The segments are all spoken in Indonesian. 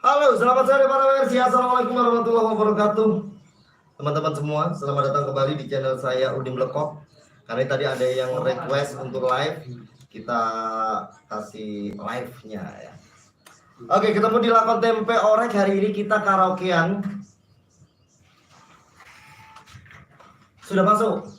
Halo, selamat sore para versi. Assalamualaikum warahmatullahi wabarakatuh. Teman-teman semua, selamat datang kembali di channel saya Udin Blekok. Karena tadi ada yang request untuk live, kita kasih live-nya ya. Oke, ketemu di Lakon Tempe Orek. Hari ini kita karaokean. Sudah masuk.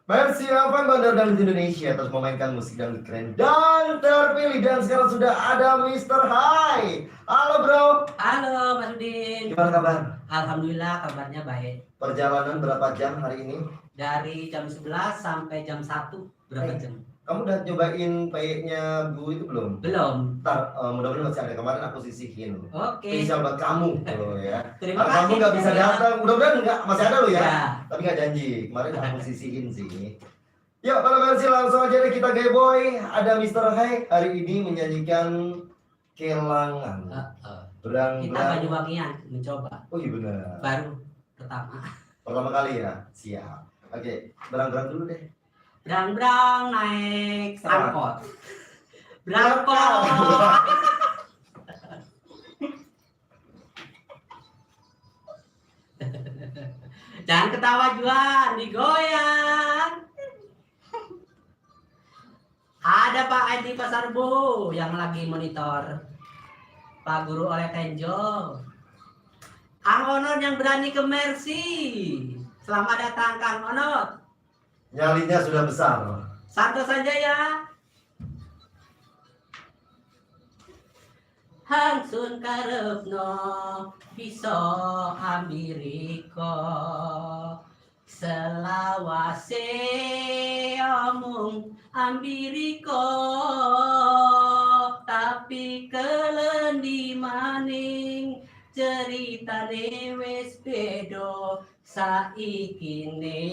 Versi Avan Bandar Dangdut Indonesia terus memainkan musik dangdut keren dan terpilih. Dan sekarang sudah ada Mr. Hai. Halo bro. Halo Mas Udin. Gimana kabar? Alhamdulillah kabarnya baik. Perjalanan berapa jam hari ini? Dari jam 11 sampai jam 1 berapa jam? Kamu udah nyobain payetnya Bu itu belum? Belum. Ntar mudah-mudahan masih ada, kemarin aku sisihin. Oke. Spesial buat kamu loh ya. Terima kasih. Kamu nggak bisa datang, mudah-mudahan nggak, masih ada loh ya. Ya. Tapi nggak janji, kemarin aku sisihin sih. Yuk para versi langsung aja deh kita gay boy. Ada Mr. Hai hari ini menyanyikan Kelangan. Kita Banyuwangian mencoba. Oh iya benar. Baru pertama kali ya. Siap. Oke, berang-berang dulu deh. Berang-berang naik angkot. Berangkot. Jangan ketawa Juan, digoyang. Ada Pak Edi Pasarbo yang lagi monitor. Pak Guru oleh Tenjo. Ang Onor yang berani ke Mercy. Selamat datang Kang Onor. Nyalinya sudah besar. Santai saja ya. Hangsun karepno bisa ambiriko selawase omong ambiriko tapi kelendi maning ceritane wis bedo saikine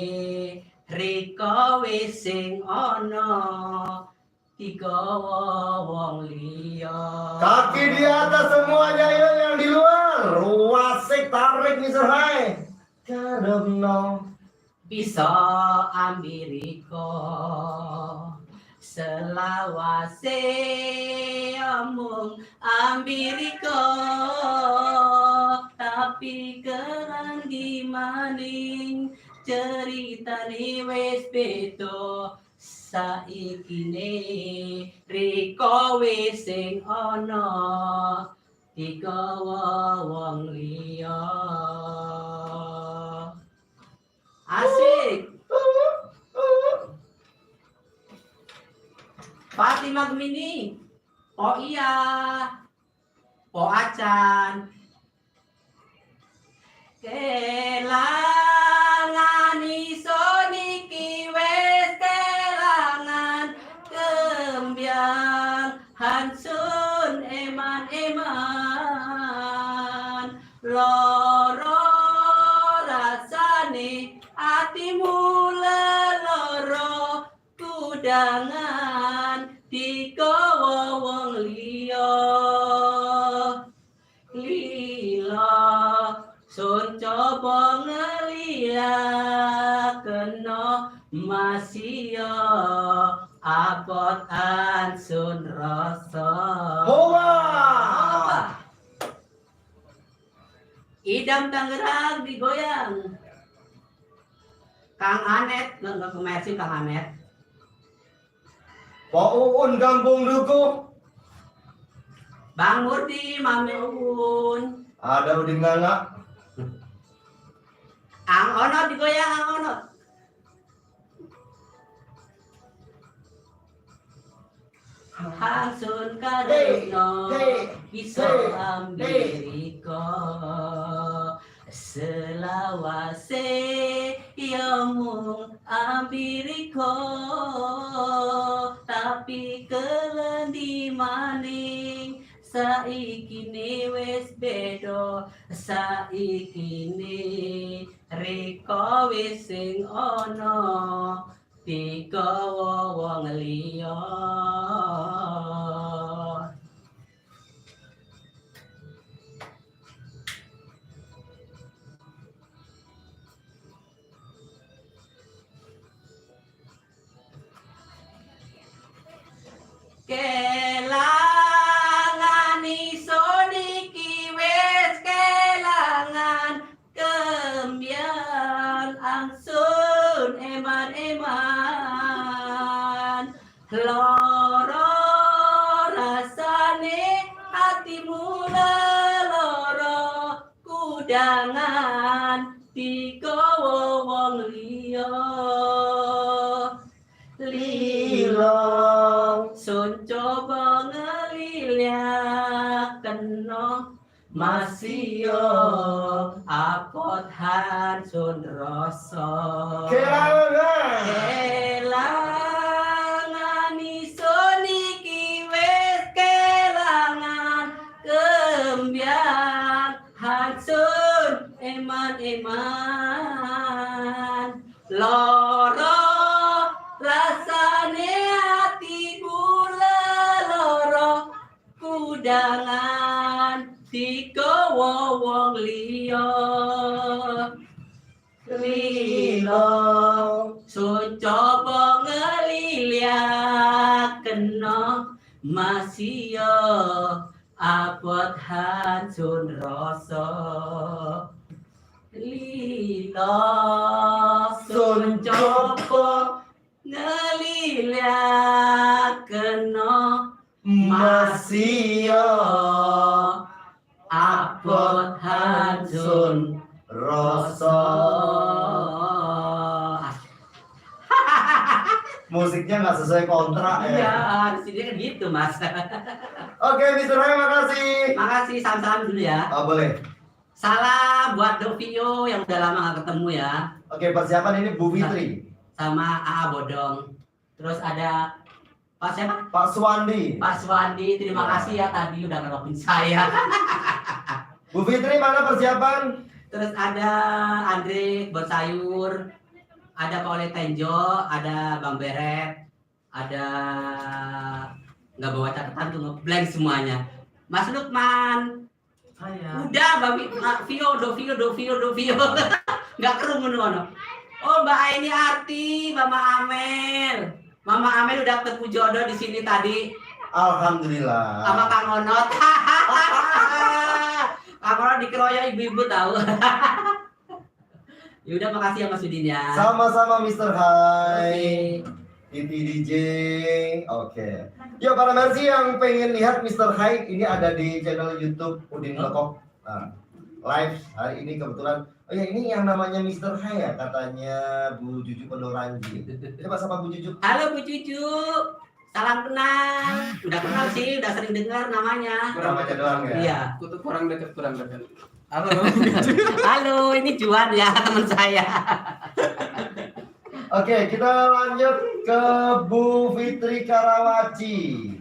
riko wis sing ana digawa wong liya. Kaki di atas semuanya, yang di luar. Wasik tarik Mr. Hai. Karepno bisa ambiriko selawase omong ambiriko tapi kerendi maning ceritane wis beda saikine riko wis sing ana digawa wong liya. Asik. Fatimah Gemini. Oh iya. Oh acan. Kelangan iso niki wes kelangan kembyang hansun eman-eman loro rasane atimu leloro kudangan digawa wong liya lila sun coba ngelia kena masya abot ansun rasa. Hoa. Idam Tangerang digoyang. Kang Anet, nggak kemersi Kang Anet. Pak Uun Kampung Duku. Bang Murdi, Mami Uun. Ada Udin Nganga. Ang Ono digoyang Ang Ono. Hangsun karepno bisa ambiriko selawase yomong ambiriko tapi kelendi maning saikine wis beda saikine riko wis sing ana digawa wong liya. Kelangan sun coba ngelilia keno masio apot han sun rasa kelangan isun iki wis kelangan kembiang han sun eman loro rasane hati bula loro kudangan digawa wong liya lilo sun coba ngeliliakeno masio abot han sun rasa lilo sun coba ngeliliakeno masio abot han sun rasa. Musiknya nggak sesuai kontrak ya. Iya, di sini kan gitu, Mas. Oke, Mr. Hai, makasih. Makasih, salam-salam dulu ya. Oh, boleh. Salam buat Dovio yang udah lama gak ketemu ya. Oke, persiapan ini Bu Fitri. Sama AA Bodong. Terus ada Pak siapa? Pak Swandi. Pak Swandi, terima kasih ya tadi udah ngeropin saya. Bu Fitri, mana persiapan? Terus ada Andre Bersayur, ada Pak Oleh Tenjo, ada Bang Beret, ada nggak bawa catatan tuh blank semuanya. Mas Lukman, udah Bang Vio, Dovio, nggak kerumun ono. Oh Mbak Aini Arti, Mama Amel udah ketemu jodoh di sini tadi. Alhamdulillah. Sama Kang Onot. Kang Onot dikeroyok ibu-ibu tahu. Ya udah makasih ya Mas Udin ya. Sama-sama Mr. Hai. Oke. Titi DJ. Oke. Ya para merci yang pengen lihat Mr. Hai ini ada di channel YouTube Udin Lekok. Nah, live hari ini kebetulan. Oh ya ini yang namanya Mr. Hai ya katanya Bu Juju Pendoranji. Coba sapa Bu Juju. Halo Bu Juju. Salam kenal. Udah kenal sih, udah sering dengar namanya. Namanya doang ya. Iya. Kutu kurang dekat. Halo. Halo, ini Juan ya teman saya. Oke, kita lanjut ke Bu Fitri Karawaci.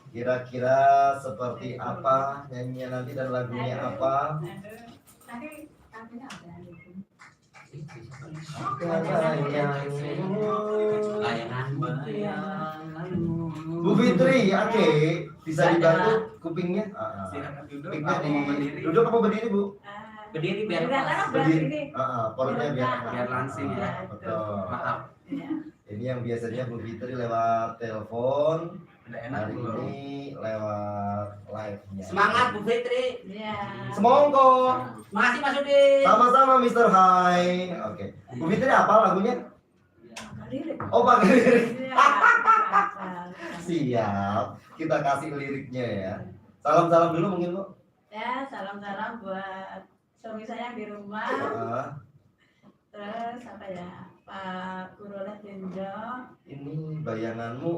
Kira-kira seperti apa nyanyian nanti dan lagunya apa? Bu Fitri, oke, bisa dibantu kupingnya? Silakan duduk. Kupingnya Aku mau berdiri. duduk apa berdiri Bu? Berdiri biar Berdiri. Perutnya Biar langsing ya. Betul. Maaf. Ini yang biasanya Bu Fitri lewat telepon, Udah enak hari belum? ini lewat live-nya. semangat Bu Fitri. Semongko. Makasih Mas Udin. Sama-sama Mr. Hai. Oke. Bu Fitri apa lagunya? Oh pakai lirik. Siap. Kita kasih liriknya ya. Salam-salam dulu mungkin Bu. Ya, salam-salam buat suami saya yang di rumah. Ah, Terus apa ya, Pak Kurolet Tenjo. ini bayanganmu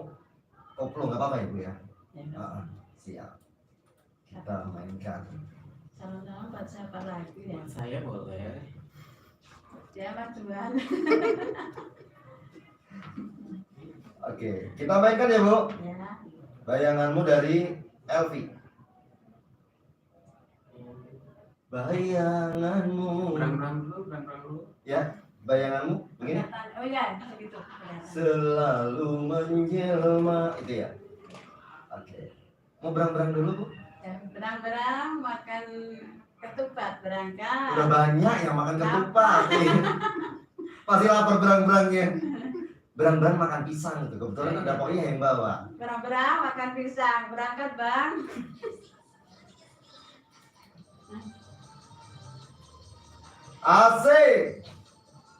koplo nggak apa-apa ya Bu ya? Siap. Kita mainkan. Salam-salam buat siapa lagi ya? Saya boleh. Ya, Mas Juan. Oke, kita mainkan ya Bu. Ya. Bayanganmu dari Elvi. Bayanganmu. Berang-berang dulu. Ya, bayanganmu begini. Oh iya, segitu. Selalu menjelma itu ya. Oke. Mau berang-berang dulu Bu? Ya, berang-berang makan ketupat berangkat. Udah banyak yang makan ketupat. Pasti lapar berang-berangnya. Berang-berang makan pisang itu. Kebetulan ada pokoknya yang bawa. Berang-berang makan pisang. Berangkat, Bang. Asik.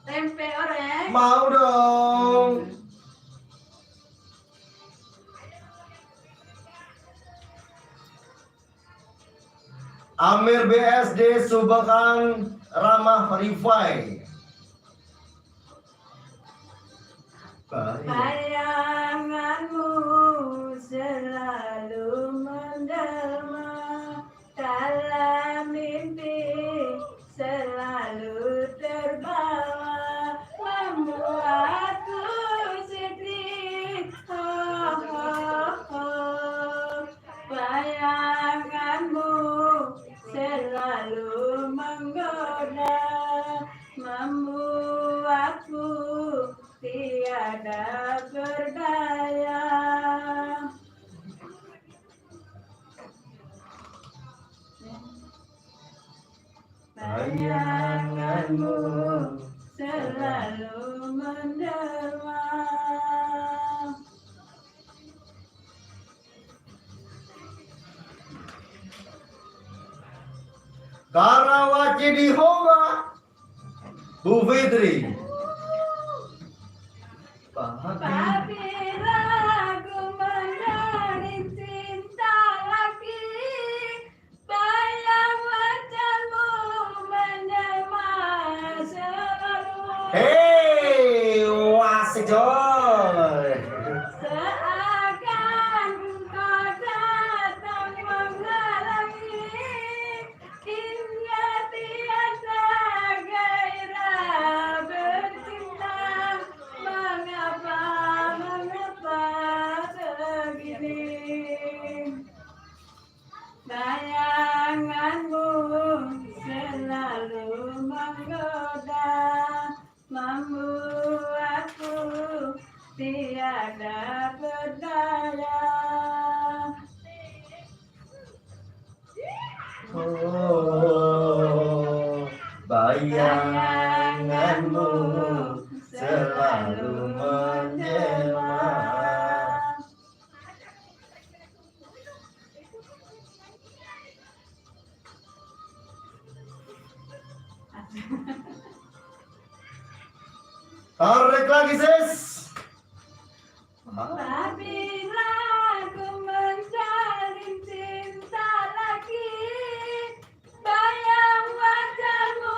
Tempe orek. Mau dong. Amir BSD Subakang Ramah Rifai. Bayanganmu bayanganmu selalu mendelma. Karawaci di Homa, Bu Fitri. Apabila aku menjalin cinta lagi, bayang wajahmu menjelma selalu. Hei, wasik Joy. Seakan kau datang menghalangi, hingga tiada gairah bercinta. Mengapa begini? Bayanganmu selalu menggoda, membuatku tiada berdaya. Oh, bayanganmu selalu menjelma. Tarik lagi sis. Apabila aku menjalin cinta lagi, bayang wajahmu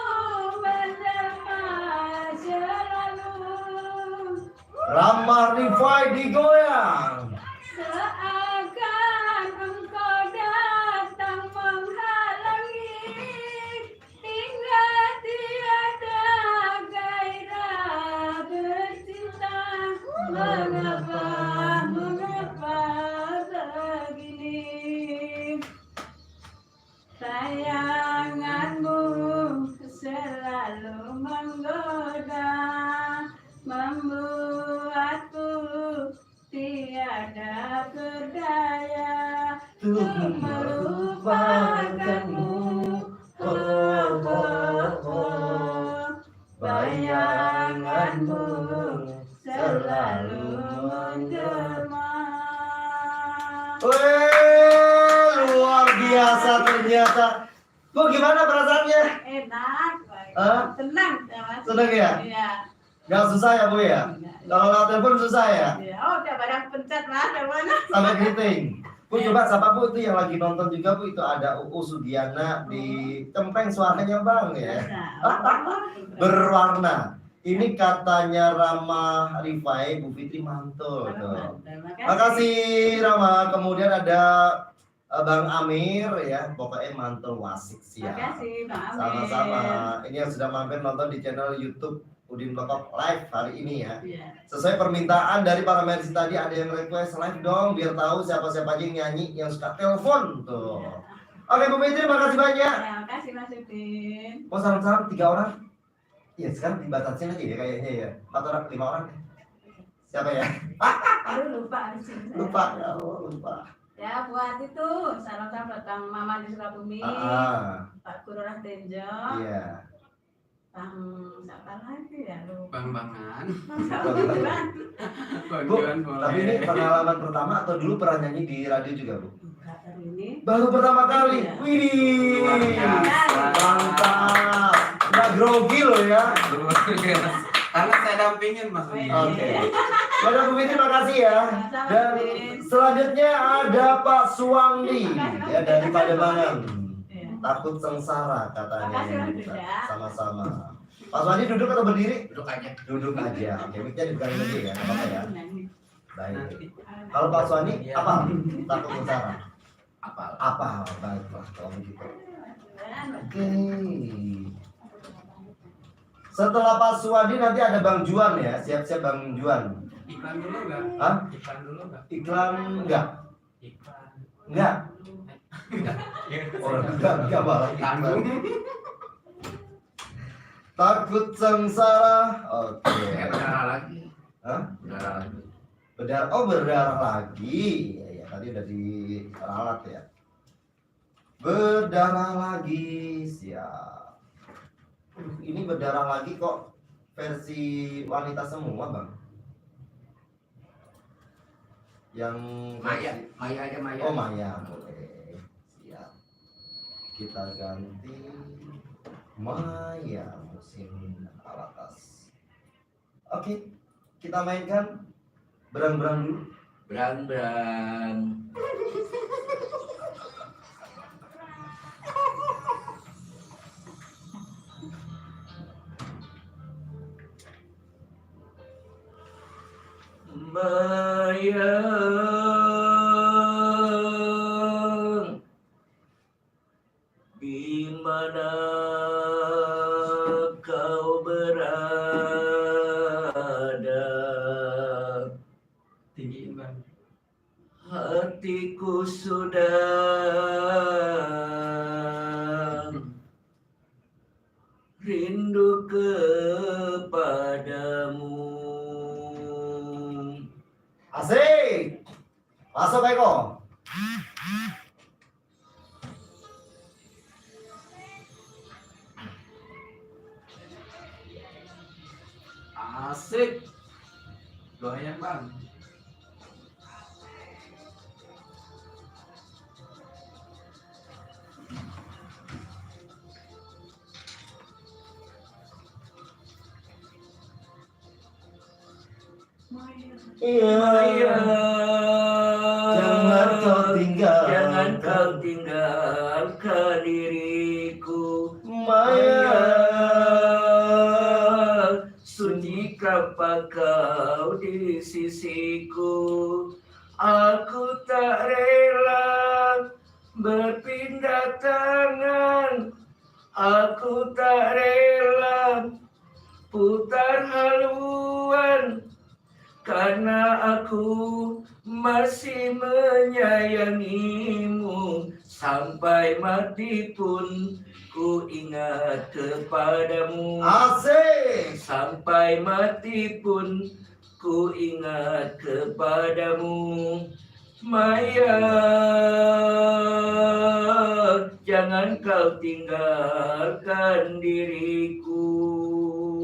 menjelma selalu. Ramah Rifai digoyang. Seakan engkau datang menghalangi, hingga tiada gairah bercinta. Mengapa begini? Bayanganmu selalu menggoda, membuatku tiada berdaya untuk melupakanmu. Oh, oh, oh. Bayanganmu selalu menjelma. Wih, luar biasa ternyata. Bu, gimana perasaannya? Enak, baik. Hah? Tenang, ya, Mas. Senang ya? Iya. Gak susah ya Bu ya? Kalau lewat telepon susah ya? Iya. Oh, udah barang pencet Mas, dari mana? Sampai keriting. Bu coba sapa Bu itu yang lagi nonton juga Bu, itu ada UU Sugiana di Cempeng, suaranya Bang ya. Berwarna. Ini katanya Rama Rifai, Bu Fitri mantul tuh. Makasih Rama. Kemudian ada Bang Amir ya, pokoknya mantul wasik siap. Makasih Bang Amir. Sama-sama. Ini yang sudah mampir nonton di channel YouTube Udin Blokop live hari ini ya. Iya. Sesuai permintaan dari para merci tadi, ada yang request live dong biar tahu siapa-siapa aja yang nyanyi, yang suka telepon tuh. Iya. Oke Bu Fitri, makasih banyak. Ya, makasih Mas Udin. Mau salam-salam 3 orang? Iya sekarang dibatasin aja ya kayaknya ya. 4 orang, 5 orang. Siapa ya? Aduh lupa di sini. Lupa ya Allah, lupa. Ya buat itu salam-salam datang Mama di Sukabumi, Pak Kururah Tenjo, Iya. Bang siapa lagi ya lupa. Bang-bangan. Bu, Bang boleh. tapi ini pengalaman pertama atau dulu pernah nyanyi di radio juga Bu? Enggak hari ini. Baru pertama kali. Iya. Widih. Luar biasa. Mantap. Nggak grogi loh ya. Luar biasa. Karena saya dampingin Mas Udi. Oke. Bapak Bu Fitri makasih ya. Sama-sama, Dan Udin. selanjutnya ada Pak Suwandi ya dari Pademangan. Iya. Takut sengsara katanya. Makasih, yang Mas minta. Yuda. Sama-sama. Pak Suwandi duduk atau berdiri? Duduk aja. Duduk aja. Oke, mic-nya dibukain aja ya. Nggak apa-apa ya. Nyanyi. Baik. Nanti Kalau Pak Suwandi Iya. apa? Takut sengsara. apa? Apa? Baiklah kalau begitu. Oke. Setelah Pak Suwandi nanti ada Bang Juan ya. Siap-siap Bang Juan. Iklan dulu enggak? Hah? Iklan dulu enggak? Iklan enggak? Iklan. Enggak. Orang enggak malah iklan. Tanggung. Takut sengsara. Oke. Berdarah lagi. Hah? Berdarah lagi. Berdarah. Oh, berdarah lagi. Ya, tadi udah diralat ya. Berdarah lagi. Siap. Ini berdarah lagi kok, versi wanita semua bang. Yang Maya, Maya aja Maya. Oh Maya, boleh. Siap. Kita ganti Maya musim alatas. Oke, kita mainkan berang-berang dulu. Berang-berang. Bayang, di mana kau berada? Tinggiin bang. Hatiku sudah rindu kepadamu. Asik. Masuk Eko. Asik. Doain bang. Iya. Jangan kau tinggalkan. Jangan kau tinggalkan diriku. Maya. Sunyi kapal kau di sisiku. Aku tak rela berpindah tangan. Aku tak rela putar haluan. Karena aku masih menyayangimu. Sampai mati pun ku ingat kepadamu. Asik. Sampai mati pun ku ingat kepadamu. Maya, jangan kau tinggalkan diriku.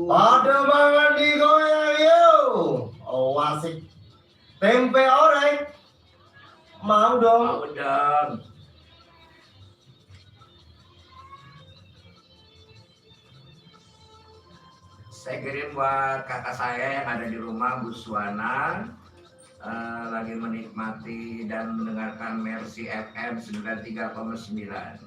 Pada mangan digoyang yuk. Oh asik. Tempe orek. Mau dong. Mau dong. Saya kirim buat kakak saya yang ada di rumah, Bu Suwana, lagi menikmati dan mendengarkan Mercy FM 93,9.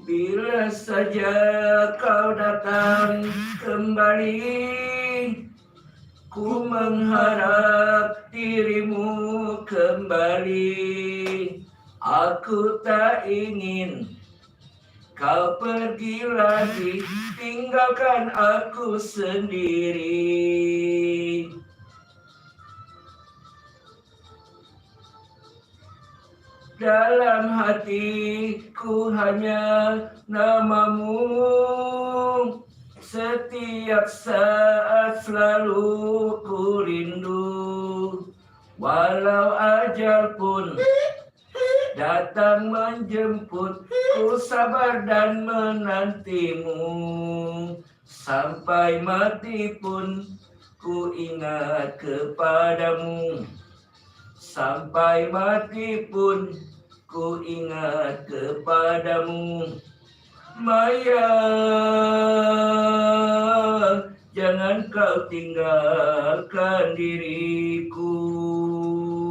Bila saja kau datang kembali, ku mengharap dirimu kembali. Aku tak ingin kau pergi lagi, tinggalkan aku sendiri. Dalam hatiku hanya namamu. Setiap saat selalu ku rindu. Walau ajal pun datang menjemput, ku sabar dan menantimu. Sampai mati pun ku ingat kepadamu. Sampai mati pun ku ingat kepadamu. Maya, jangan kau tinggalkan diriku.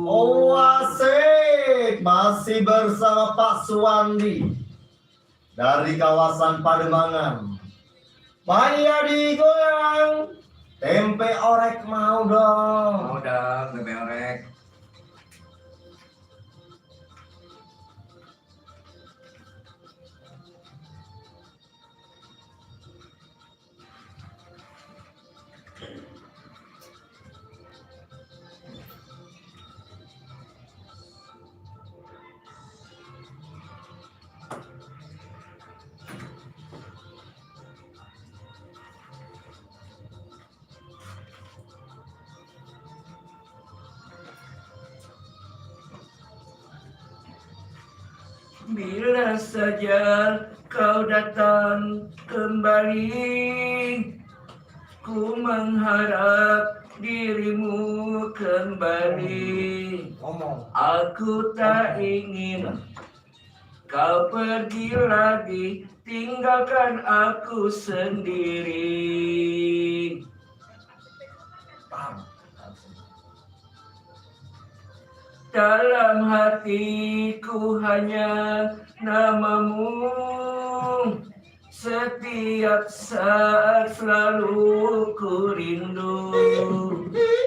Oh asik. Masih bersama Pak Suwandi dari kawasan Pademangan. Maya digoyang. Tempe orek mau dong. Mau dong, bebek orek. Bila saja kau datang kembali, ku mengharap dirimu kembali. Aku tak ingin kau pergi lagi, tinggalkan aku sendiri. Dalam hatiku hanya namamu, setiap saat selalu ku rindu.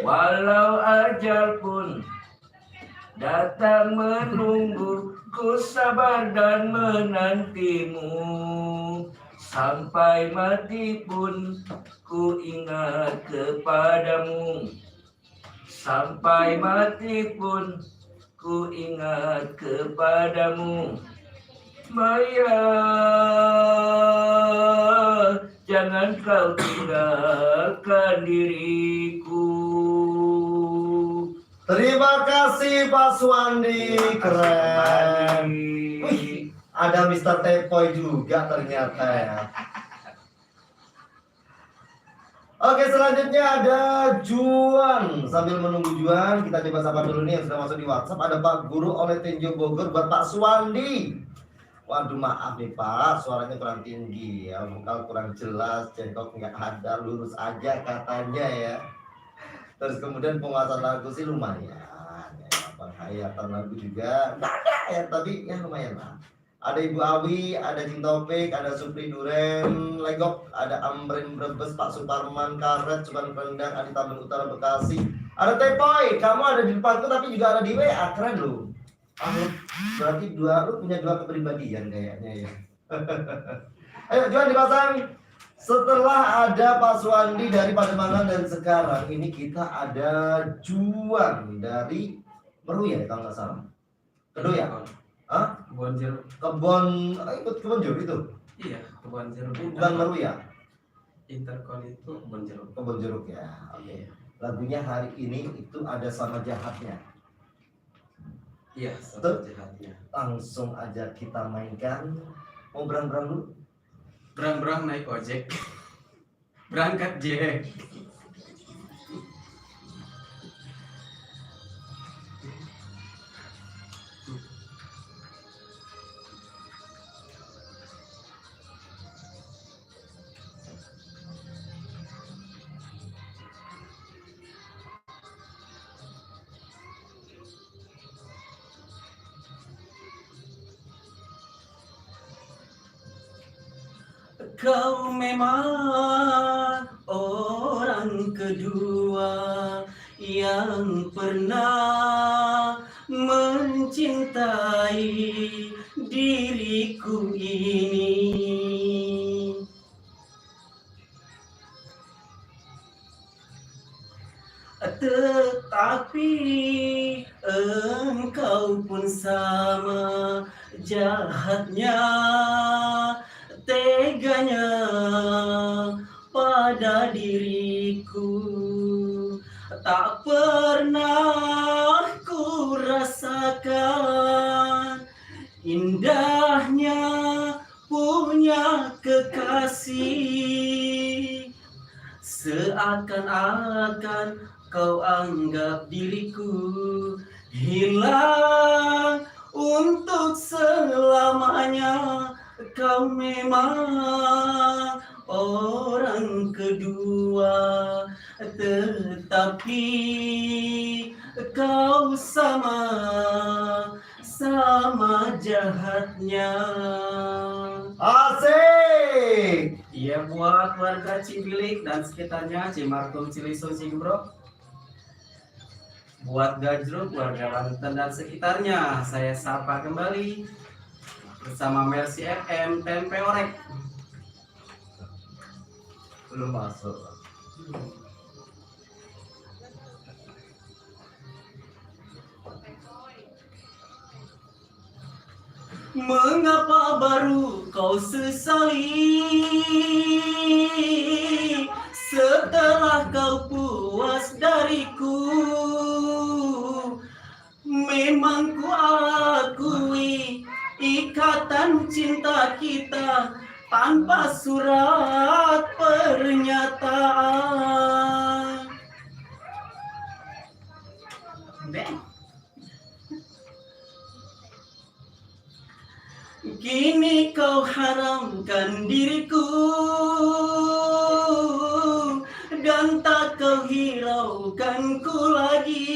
Walau ajal pun datang menunggu, ku sabar dan menantimu. Sampai mati pun ku ingat kepadamu. Sampai mati pun ku ingat kepadamu. Maya, jangan kau tinggalkan diriku. Terima kasih Pak Suwandi, keren. Wih, ada Mr. Tepoy juga ternyata ya. Oke, selanjutnya ada Juan. Sambil menunggu Juan, kita coba sapa dulu nih yang sudah masuk di WhatsApp. Ada Pak Guru oleh Tenjo Bogor buat Pak Suwandi. Waduh, maaf nih Pak, suaranya kurang tinggi ya, vokal kurang jelas, jengkok nggak ada, lurus aja katanya ya. Terus kemudian penguasaan lagu sih lumayan ya, penghayatan lagu juga nggak ada ya, tapi ya lumayan lah. Ada Ibu Awi, ada Jing Topik, ada Supri Duren, Legok, ada Amrin Brebes, Pak Suparman, Karet, Suban Rendang, Adi Taman Utara Bekasi. Ada Tepoy, kamu ada di depanku tapi juga ada di WA, keren lu. Berarti lu punya dua kepribadian kayaknya ya. Ayo Juan dipasang. Setelah ada Pak Suwandi dari Pademangan dan sekarang ini kita ada Juan dari Meruya kalau nggak salah. Kedua ya? Hah? Kebon jeruk. Ikut kebon jeruk itu? Iya, kebon jeruk. Bukan Meruya. Intercon itu kebon jeruk. Kebon jeruk ya. Oke. Lagunya hari ini itu ada sama jahatnya. Iya, Betul? sama jahatnya. Langsung aja kita mainkan. Mau berang-berang dulu? Berang-berang naik ojek. Berangkat Jack. Kau memang orang kedua yang pernah mencintai diriku ini. Tetapi engkau pun sama jahatnya, teganya pada diriku. Tak pernah ku rasakan indahnya punya kekasih. Seakan-akan kau anggap diriku hilang untuk selamanya. Kau memang orang kedua, tetapi kau sama jahatnya. Asik. Iya, buat warga Cibilik dan sekitarnya, Cimartung, Cilisung, Cimbrok, buat Gajruk, warga Banten dan sekitarnya, saya sapa kembali bersama Mercy FM Tempe Orek. Belum masuk. Mengapa baru kau sesali setelah kau puas dariku? Memang ku akui tanpa surat pernyataan. Kini kau haramkan diriku dan tak kau hiraukan ku lagi.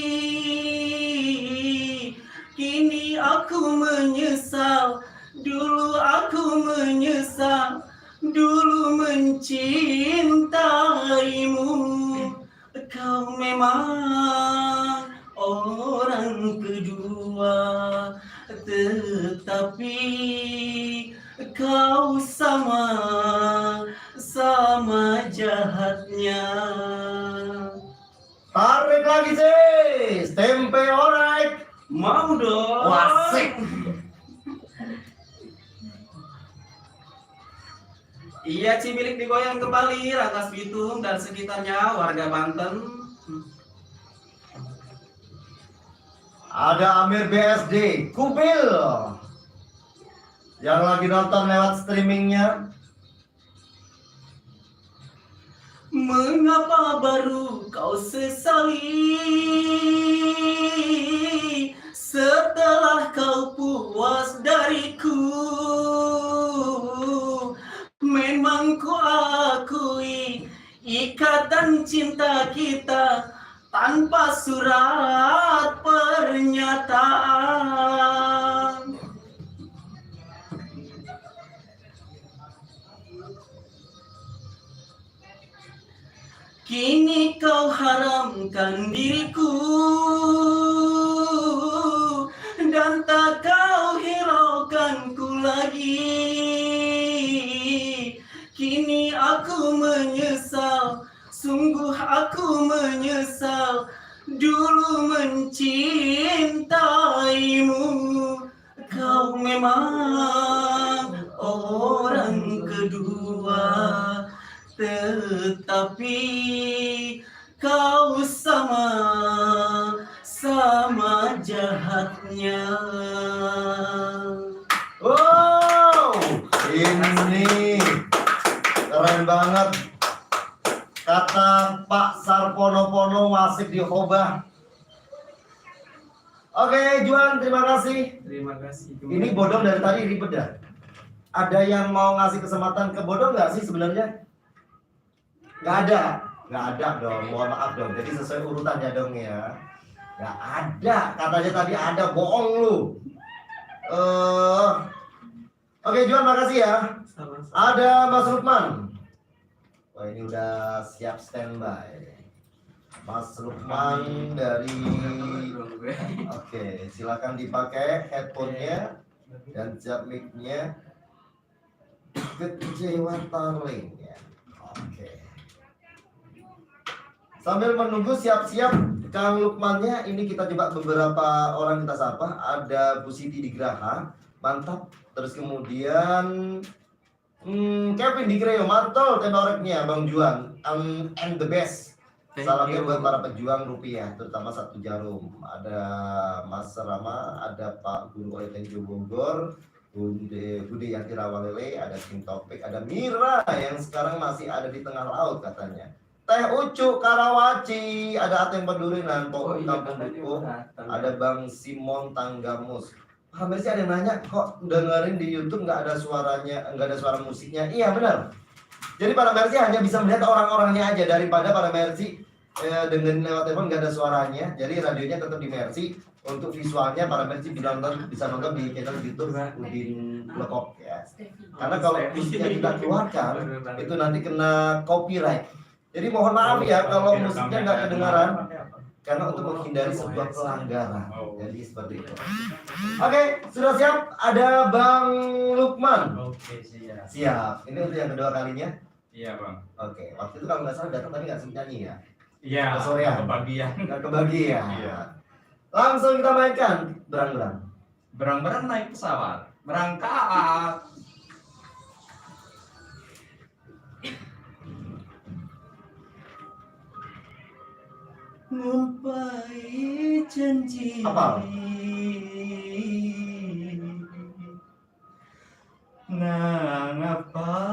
Kini aku menyesal, dulu aku menyesal, dulu mencintaimu. Kau memang orang kedua, tetapi kau sama jahatnya. Tarik lagi sis, tempe orek. Mau dong. Wasik. Iya, Cibilik digoyang kembali, Rangkas Bitung dan sekitarnya, warga Banten. Ada Amir BSD, Kubil. Yang lagi nonton lewat streamingnya. Mengapa baru kau sesali setelah kau puas dariku? Memang ku akui ikatan cinta kita tanpa surat pernyataan. Kini kau haramkan diriku dan tak kau hiraukan ku lagi. Kini aku menyesal, sungguh aku menyesal, dulu mencintaimu. Kau memang orang kedua, tetapi kau sama jahatnya. Wow, ini keren banget. Kata Pak Sarpono-Pono Wasik di Khobah. Oke, Juan, terima kasih. Terima kasih. Ini Bodong dari tadi ribet dah. Ada yang mau ngasih kesempatan ke Bodong nggak sih sebenarnya? Nggak ada dong, mohon maaf dong. Jadi sesuai urutannya dong ya. Nggak ada, katanya tadi ada, bohong lu. Oke Juan, makasih ya. Sama-sama. Ada Mas Lukman. Wah ini udah siap standby. Mas Lukman dari. Oke, silakan dipakai headphone-nya dan siap mic-nya. Kecewa Tarling ya. Oke. Sambil menunggu siap-siap Kang Lukmannya, ini kita coba beberapa orang kita sapa. Ada Bu Siti di Graha, mantap. Terus kemudian Kevin di Kreo, mantul tenoreknya Bang Juan, and the best. Salamnya buat para pejuang rupiah, terutama 1 Jarum. Ada Mas Rama, ada Pak Guru Oleh Tenjo Bogor, Bude Yanti Rawalele, ada Kim Topik, ada Mira yang sekarang masih ada di tengah laut katanya. Teh Ucu Karawaci, ada Ateng Pedurinan, Pokok Kampung Buku, ada Bang Simon Tanggamus. Hampir sih ada yang nanya, kok dengerin di YouTube nggak ada suaranya, nggak ada suara musiknya? Iya benar. Jadi para Mercy hanya bisa melihat orang-orangnya aja, daripada para Mercy dengerin lewat telepon nggak ada suaranya. Jadi radionya tetap di Mercy. Untuk visualnya para Mercy bisa nonton di channel YouTube Udin Lekok ya. Karena kalau musiknya kita keluarkan itu nanti kena copyright. Jadi mohon maaf ya kalau musiknya nggak kedengaran, karena untuk menghindari sebuah pelanggaran. Jadi seperti itu. Oke, sudah siap? Ada Bang Lukman. Oke, siap. Siap. Ini untuk yang kedua kalinya. Iya, Bang. Oke, waktu itu kalau nggak salah datang tapi nggak sempat nyanyi ya. Iya, Kesorean. kebagian. Nggak kebagian. Iya. Langsung kita mainkan berang-berang. Berang-berang naik pesawat. Berangkat. Ngumpai janji. Apa? Nah, ngapa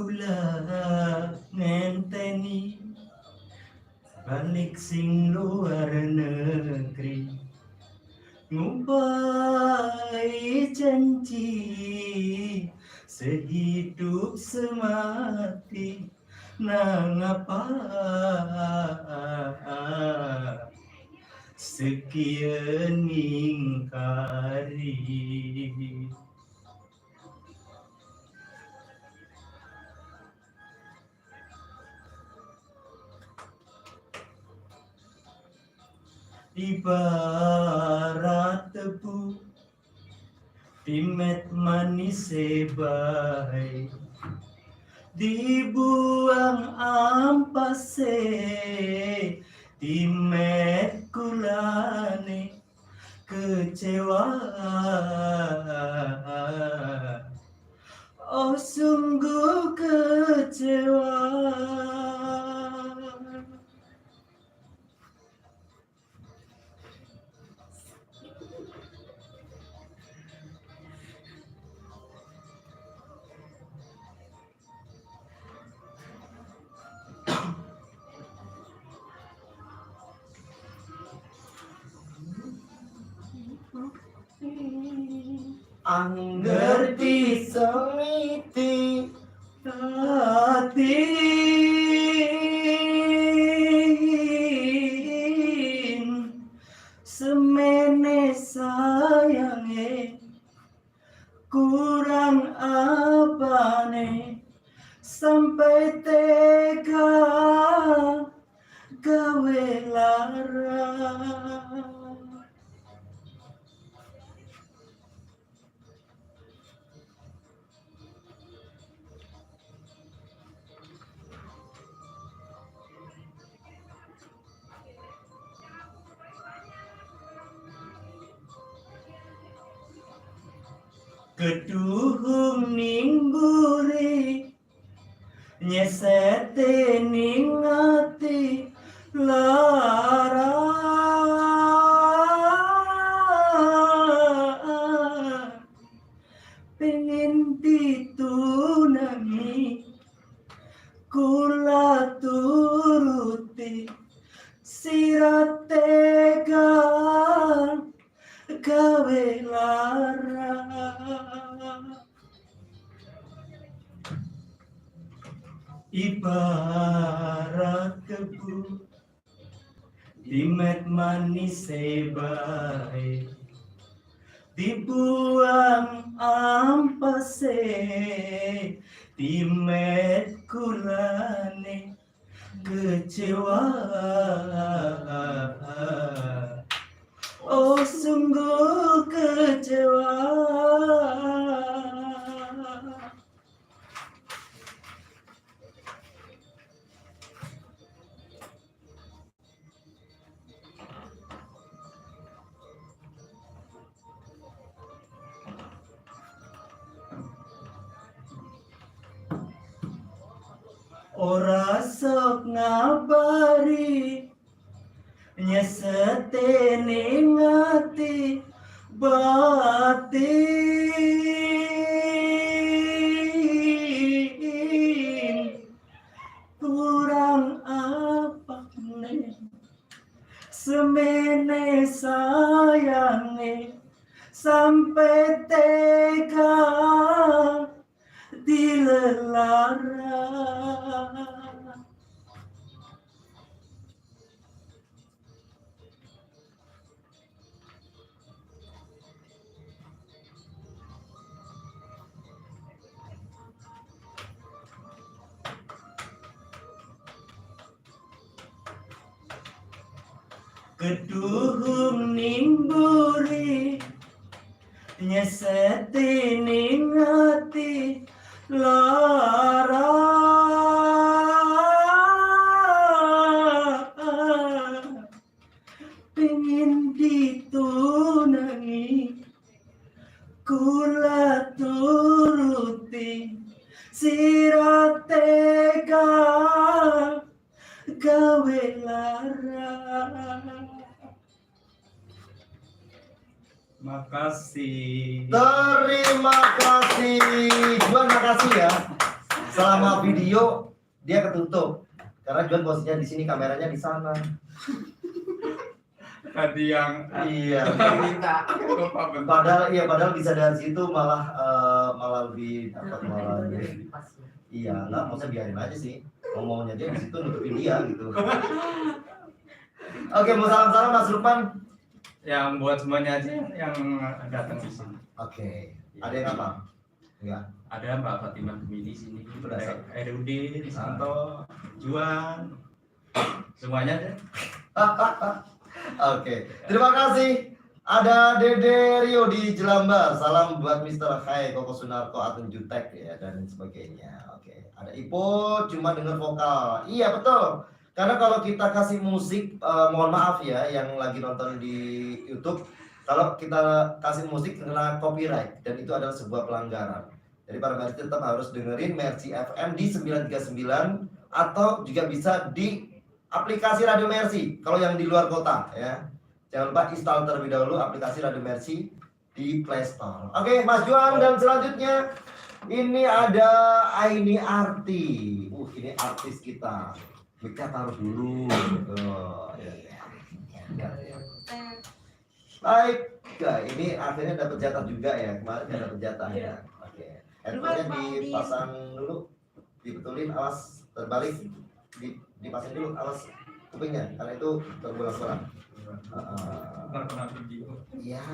kula ngenteni balik sing luar negeri ngupai janji sehidup semati nang apa sekian ingkari. Ibarat tebu timet manis sebai dibuang ampase timet kulane kecewa. Oh sungguh kecewa. Anggerti semiti hati semene sayange kurang apane sampai tega gawe lara. Keduhung ningguri nyesete ning ati lara pengen ditunangi kula turuti sirat tega gawe lara. Ibarat tebu timet manis sebai dibuang ampase timet kulane kecewa. Oh sungguh kecewa. Ora sok ngabari nyesete ning ati batin kurang apa nih semene sayange sampai tega dilelara. Keduhung ningguri nyeseti ning ati lara pengen ditunangi kula turuti sirat tega gawe lara. Makasih. Terima kasih. Juan makasih ya. selama video dia ketutup karena Juan posisinya di sini, kameranya di sana. Tadi yang Iya. minta lupa bentar. Padahal bisa dari situ malah lebih dapat malah lebih. Iya, nggak maksudnya biarin aja sih. Ngomongnya dia di situ nutupin dia gitu. Oke, mau salam-salam Mas Lukman. Yang buat semuanya aja yang datang di sini. Oke. Ada yang apa? Enggak. Ada Mbak Fatimah di sini, Berasa. Erudi, Santo, Juan, semuanya deh. Oke. Terima kasih. Ada Dede Rio di Jelambar. Salam buat Mr. Hai, Koko Sunarko, Atun Jutek ya dan sebagainya. Oke. Ada Ipo cuma dengar vokal. Iya betul. Karena kalau kita kasih musik, mohon maaf ya yang lagi nonton di YouTube, kalau kita kasih musik kena copyright dan itu adalah sebuah pelanggaran. Jadi para Merci tetap harus dengerin Merci FM di 939 atau juga bisa di aplikasi Radio Merci kalau yang di luar kota ya. Jangan lupa install terlebih dahulu aplikasi Radio Merci di Play Store. Oke, Mas Juan dan selanjutnya ini ada Aini Arti. Ini artis kita. Kita taruh dulu. Baik, ini akhirnya dapat jatah juga ya. Kemarin nggak dapat jatah ya. Oke. Headphone-nya dipasang dulu, dibetulin, awas terbalik, dipasang dulu, awas kupingnya, karena itu terbolak-balik. Iya.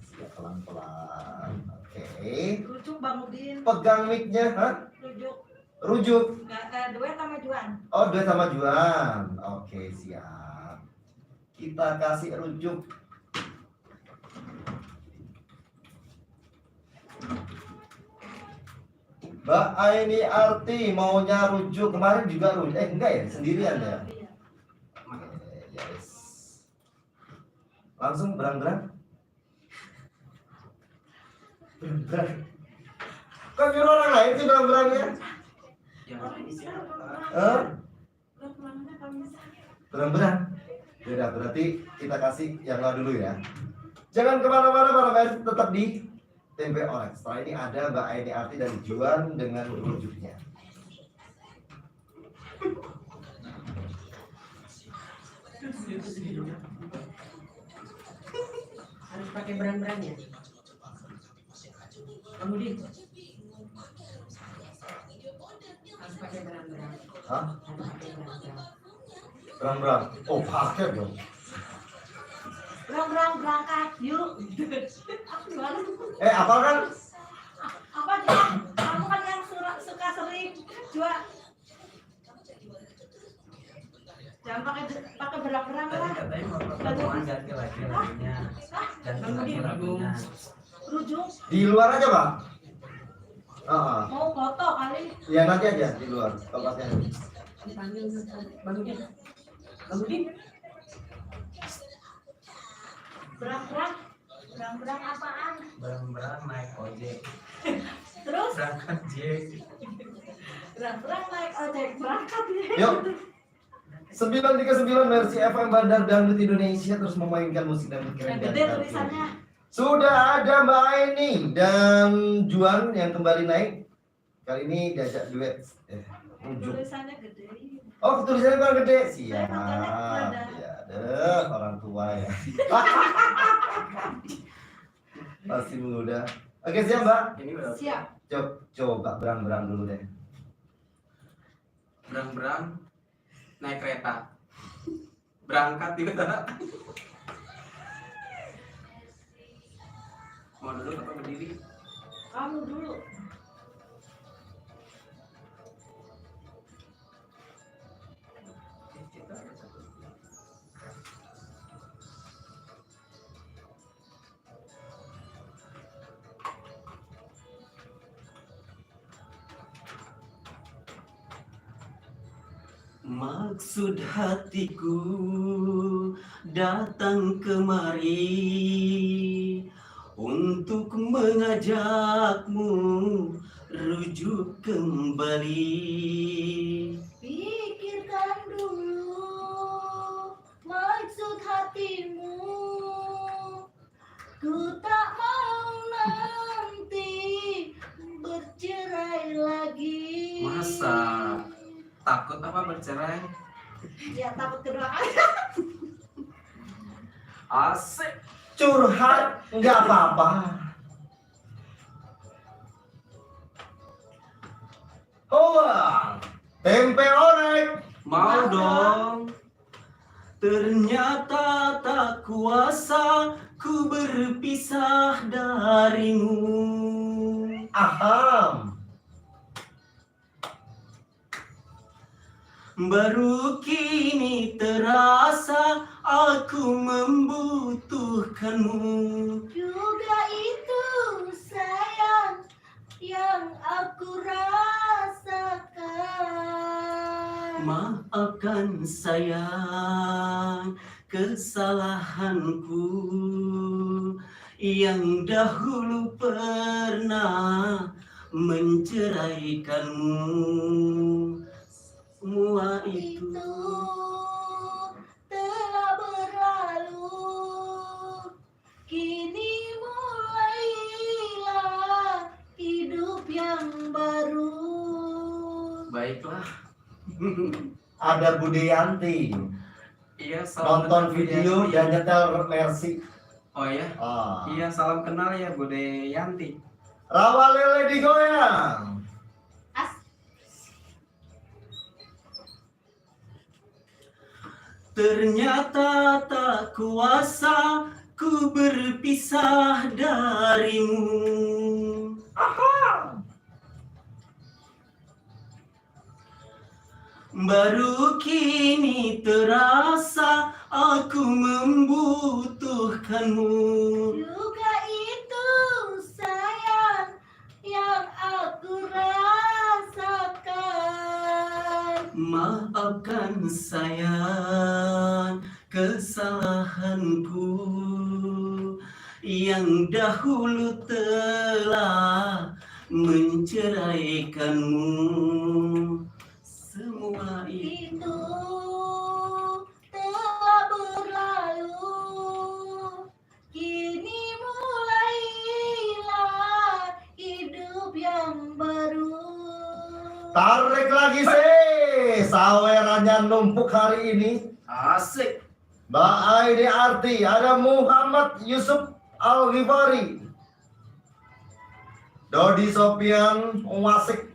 Siap pelan-pelan. Oke. Rujuk Bang Udin. Pegang mic-nya, hah? Rujuk. Duet sama Juan. Oh, duet sama Juan. Oke, siap. Kita kasih rujuk. Mbak Aini Arti maunya rujuk, kemarin juga rujuk. Enggak ya, sendirian ya. Yes. Langsung berang-berang. Berang-berang. Kok nyuruh orang lain sih berang-berangnya? Berang-berang. Yaudah, berarti kita kasih yang lain dulu ya. Jangan kemana-mana para Merci, tetap di Tempe Orek. Setelah ini ada Mbak Aini Arti dan Juan dengan rujuknya. Harus pakai berang-berang ya. Kemudian harus pakai berang-berang. Hah? Harus pakai berang-berang. Berang-berang. Oh, pakai dong. Berang berangkat yuk. Gimana? Apa kan? Apa Juan? Kamu kan yang suka sering Juan. Jangan pakai berang-berang Tadi lah. katanya mau pertemuan ganti laki-lakinya. Ganti laki-lakinya. Rujuk. Di luar aja, Pak. Mau foto kali. Ya nanti aja di luar. Tempatnya. Dipanggil Bang Udin. Bang Udin. Berang apaan? Berang-berang naik ojek. Terus Berangkat Jek. berang naik ojek berangkat ya. Yuk. 939 Merci FM Bandar Dangdut Indonesia terus memainkan musik dan keren. Yang gede tulisannya. Sudah ada Mbak Aini dan Juan yang kembali naik. Kali ini diajak duet. Rujuk. Tulisannya gede. Oh, tulisannya kurang gede. Siap. Ada. Ya, ada orang tua ya. Masih muda. Oke, siap, Mbak. Ini udah Siap. Coba berang-berang dulu deh. berang-berang naik kereta. Berangkat juga. Mau dulu atau berdiri? Kamu dulu. Maksud hatiku datang kemari untuk mengajakmu rujuk kembali. Pikirkan dulu maksud hatimu. Ku tak mau nanti cerai. Ya takut kedua kali. Asik. Curhat nggak apa-apa. Hoa, tempe orek. Mau dong. Ternyata tak kuasa ku berpisah darimu. Aham. Baru kini terasa aku membutuhkanmu. Juga itu sayang yang aku rasakan. Maafkan sayang kesalahanku yang dahulu pernah menceraikanmu. Semua itu telah berlalu, kini mulailah hidup yang baru. baiklah. Ada Budeyanti Iya, salam nonton kenal video Budeyanti. dan nyetel Mercy. Oh ya, Ah. iya salam kenal ya Budeyanti. Rawa lele digoyang. Ternyata tak kuasa ku berpisah darimu. Baru kini terasa aku membutuhkanmu. Juga itu sayang yang aku rasakan. Maafkan sayang kesalahanku yang dahulu telah menceraikanmu. Semua itu Itu telah berlalu, kini mulailah hidup yang baru. Tarik lagi sih. Sawerannya numpuk hari ini. asik. Mbak Aidi Arti, ada Muhammad Yusuf Al-Ghifari, Dodi Sopian Wasik,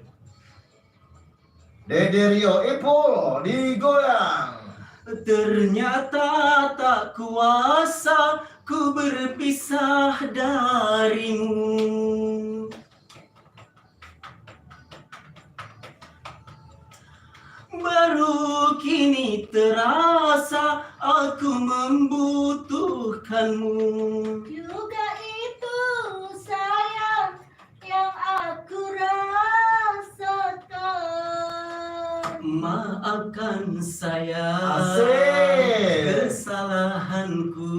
Dede Rio Ipul digoyang. Ternyata tak kuasa ku berpisah darimu. Baru kini terasa aku membutuhkanmu. Juga itu sayang yang aku rasakan. Maafkan sayang Asik. kesalahanku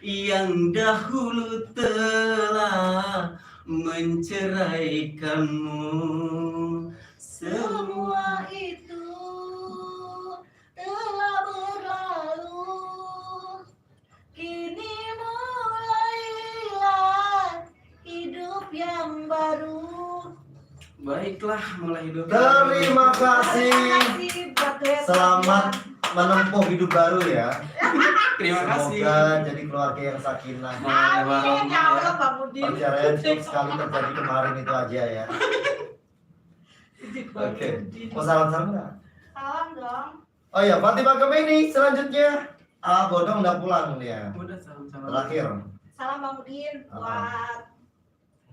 yang dahulu telah menceraikanmu. Semua itu telah berlalu, kini mulailah hidup yang baru. Baiklah, mulai hidup. Terima kasih. buat Dea. Selamat menempuh hidup baru ya. Terima kasih. Semoga jadi keluarga yang sakinah. Amin ya Allah Pak Budi. Perceraian sekali terjadi kemarin itu aja ya. Oke. Mau salam-salam nggak? Salam dong. Oh ya, Fatimah Gemini selanjutnya. Bodong udah pulang dia. Udah salam-salam. Terakhir. Salam Bang Udin buat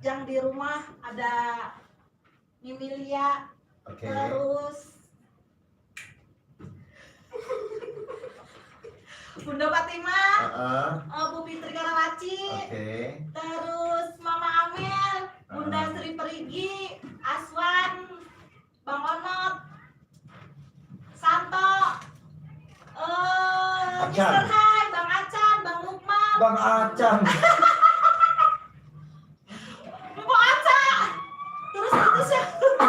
yang di rumah ada Mimilia, Oke. terus Bunda Fatimah, Bu Fitri Karawaci, Oke. terus Mama Amel, Bunda Sri Perigi, Aswan, Bang Onot, Santo, Acan. Mr. Hai, Bang Acan, Bang Lukman, Bang Acan. Bu Aca, terus itu siapa?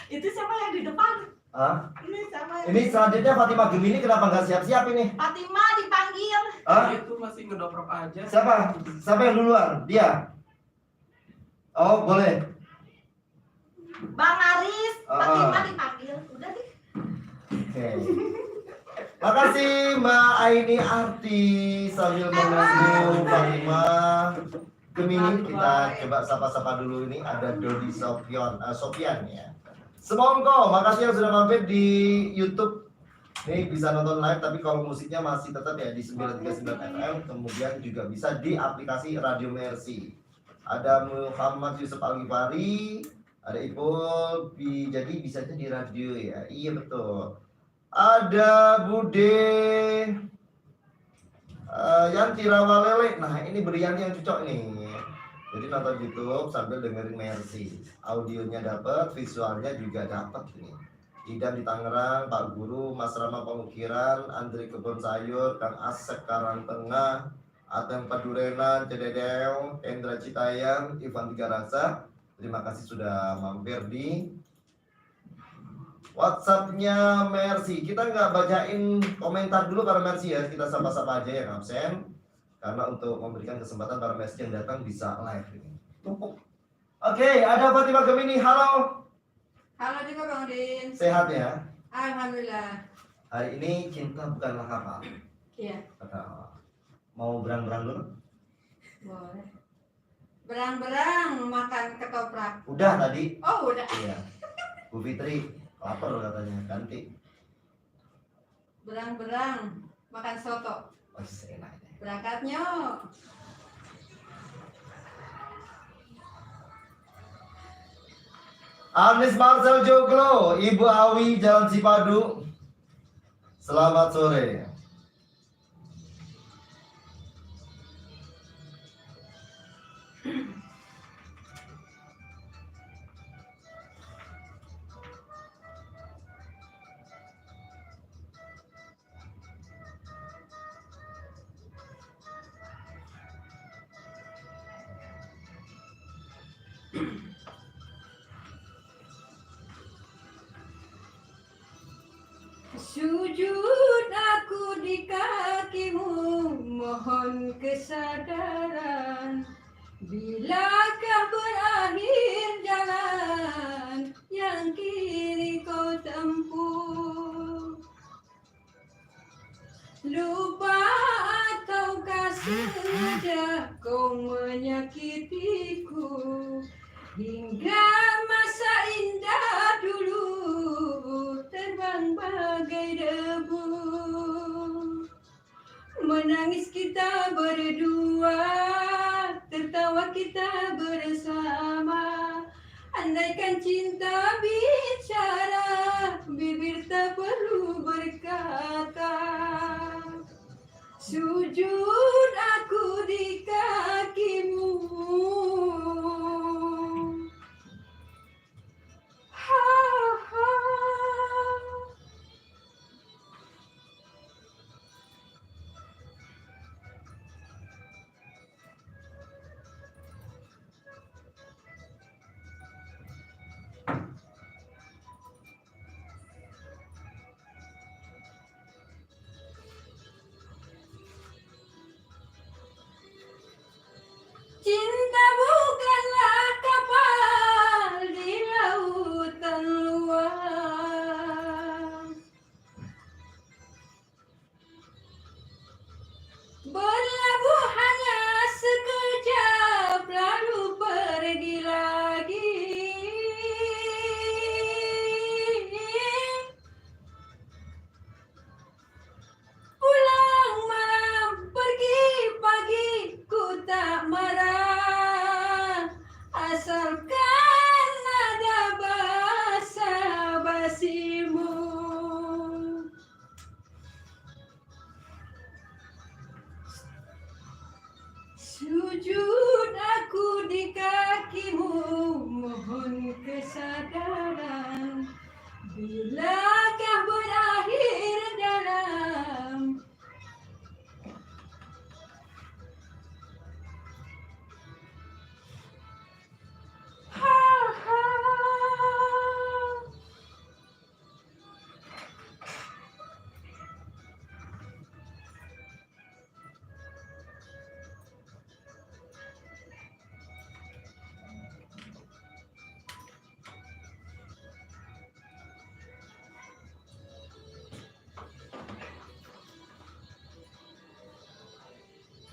Itu siapa yang di depan? Hah? Ini siapa? Ini selanjutnya Fatimah Gemini kenapa nggak siap-siap ini? Fatimah dipanggil. Hah? Itu masih ngedoprok aja. Siapa? Siapa yang duluan? Dia. Oh, boleh. Bang Aris, pakai Ah. panggil. Udah deh. Oke. Makasih Mbak Aini Arti sambil menunggu Fatimah Gemini. Kita coba sapa-sapa dulu ini ada Dodi Sofian ya. Semongko, makasih yang sudah mampir di YouTube. Ini bisa nonton live tapi kalau musiknya masih tetap ya di 939 FM, kemudian juga bisa di aplikasi Radio Mercy. Ada Muhammad Yusuf Alifari, ada Ipul, jadi bisanya di radio ya. Iya betul. Ada Bude Yanti Rawalele. Nah ini Brianti yang cocok nih. Jadi nonton YouTube sambil dengerin Mercy. Audionya dapat, visualnya juga dapat nih. Idan di Tangerang, Pak Guru, Mas Rama Pengukiran, Andri Kebun Sayur, Kang Asep Karangtengah, Ateng Padurenan, Cededeo, Endra Citayam, Ivan Tiga Rasa. Terima kasih sudah mampir di WhatsApp-nya Mercy. Kita nggak bacain komentar dulu para Mercy ya. Kita sapa-sapa aja yang absen. Karena untuk memberikan kesempatan para Mercy yang datang bisa live ini. Tumpuk. Oke, ada Fatimah Gemini. Halo. Halo juga Bang Udin. Sehat ya? Alhamdulillah. Hari ini cinta bukanlah kapal. Iya, Mau berang-berang dulu? boleh. Berang-berang makan ketoprak. Udah tadi. Oh, udah. Iya. Bu Fitri lapar katanya, ganti. Berang-berang makan soto. Oh, enak ini. Berangkatnya. Anis Marcel Joglo, Ibu Awi Jalan Cipadu. Selamat sore. Sujud aku di kakimu, mohon kesadaran. Bilakah berakhir jalan yang kini kau tempuh? Lupa ataukah sengaja kau menyakitiku, hingga masa indah dulu terbang bagai debu. Menangis kita berdua, tertawa kita bersama. Andaikan cinta bicara, bibir tak perlu berkata. Sujud aku di kakimu. Ha, ha.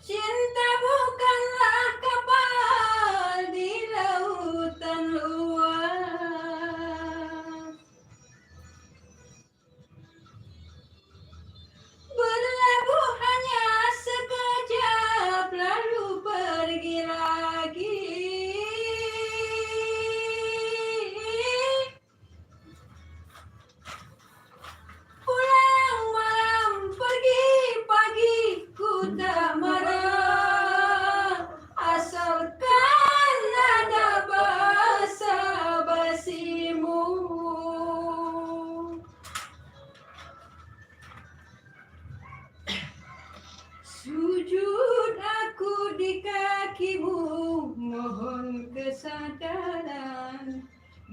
Cinta bukanlah kapal di lautan luas, berlabuh hanya sekejap lalu pergi lagi. Pulang malam pergi pagi ku tak marah, asalkan ada basa basimu. Sujud aku di kakimu, mohon kesadaran.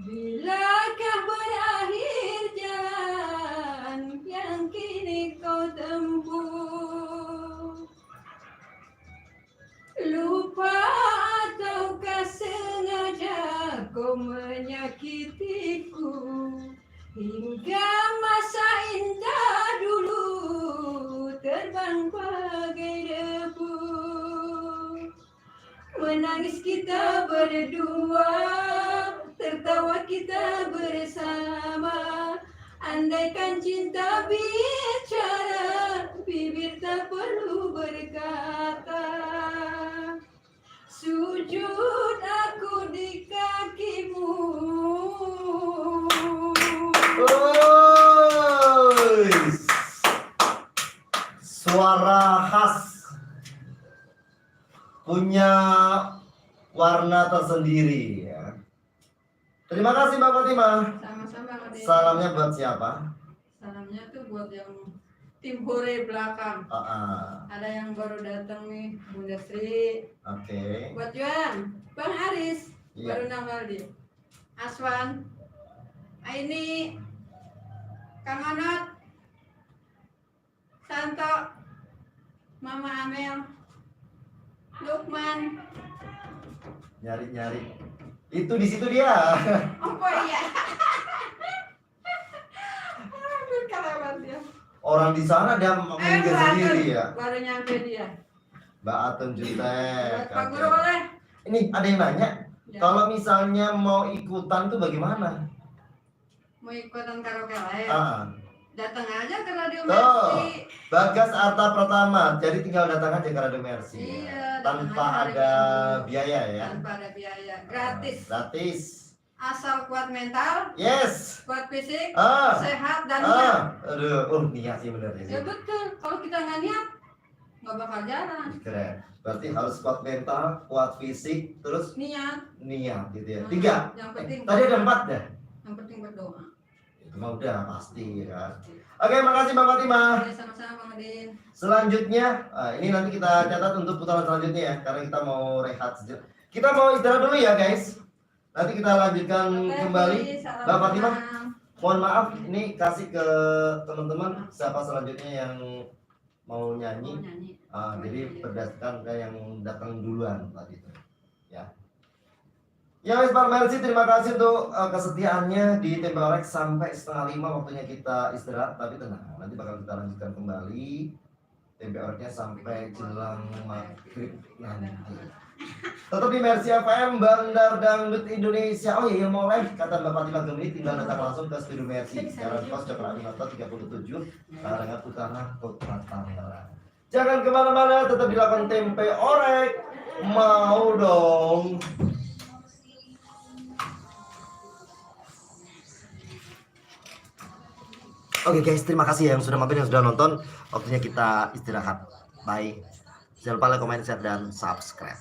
Bilakah berakhir jalan yang kini kau tempuh? Lupa ataukah sengaja kau menyakitiku, hingga masa indah dulu terbang bagai debu. Menangis kita berdua, tertawa kita bersama. Andaikan cinta bicara, bibir tak perlu berkata. Sujud aku di kakimu. Ois. Suara khas, punya warna tersendiri ya. Terima kasih Mbak Fatimah. Sama-sama, Ade. Salamnya buat siapa? Salamnya tuh buat yang tim hore belakang. Ah, Ada yang baru datang nih, Bunda Sri. oke. Buat Juan, Bang Aris, Iya. baru nambah dia. Aswan, Aini, Kang Anot, Santo, Mama Amel, Lukman. Nyari-nyari. Itu di situ dia. Oh iya. Hampir kelewat dia. Orang di sana dia menggigit sendiri ya. Baru nyampe dia. Mbak Atun Jutek. Buat Pak Guru boleh? Ini ada yang nanya, Ya. kalau misalnya mau ikutan tuh bagaimana? Mau ikutan karaoke live? Ah, Datang aja ke Radio Tuh. Mercy. Bagas Arta Pratama. Jadi tinggal datang aja ke Radio Mercy. Iya, Tanpa datang aja ada hari biaya ini. ya. Tanpa ada biaya, gratis. Gratis. Asal kuat mental, Yes. kuat fisik, Ah. sehat dan niat. Aduh, niat sih bener Ya sih. betul, kalau kita nggak niat, nggak bakal jalan. Keren. Berarti harus kuat mental, kuat fisik, terus Niat. niat gitu ya. Nah, 3. Yang penting. Tadi ada 4 dah. Yang penting berdoa. Itu mah udah pasti kan. Oke, makasih Mbak Fatimah. Oke, sama-sama Bang Udin. Selanjutnya, ini nanti kita catat untuk putaran selanjutnya ya, karena kita mau rehat sejenak. Kita mau istirahat dulu ya guys. Nanti kita lanjutkan Oke, kembali. salam Mbak Fatimah, malam. mohon maaf, ini kasih ke teman-teman siapa selanjutnya yang mau Mau nyanyi. nyanyi. Jadi berdasarkan ke yang datang duluan tadi itu. Ya. Ya wes Pak Mercy, terima kasih untuk kesetiaannya di Tempe Orek sampai 4:30 waktunya kita istirahat. Tapi tenang, nanti bakal kita lanjutkan kembali Tempe Oreknya sampai jelang maghrib nanti. Tetap di Mercy FM, Bandar Dangdut Indonesia. Oh iya, mau live kata Mbak Fatimah Gemini, tinggal datang langsung ke studio Mercy. Jalan Pos Coklat Animator 37, Karangan Utara, Kota Tangerang. Jangan kemana-mana, tetap dilakukan Tempe Orek. Mau dong. Oke guys, terima kasih ya yang sudah mampir, yang sudah nonton. Waktunya kita istirahat. Bye. Jangan lupa like, comment, share, dan subscribe.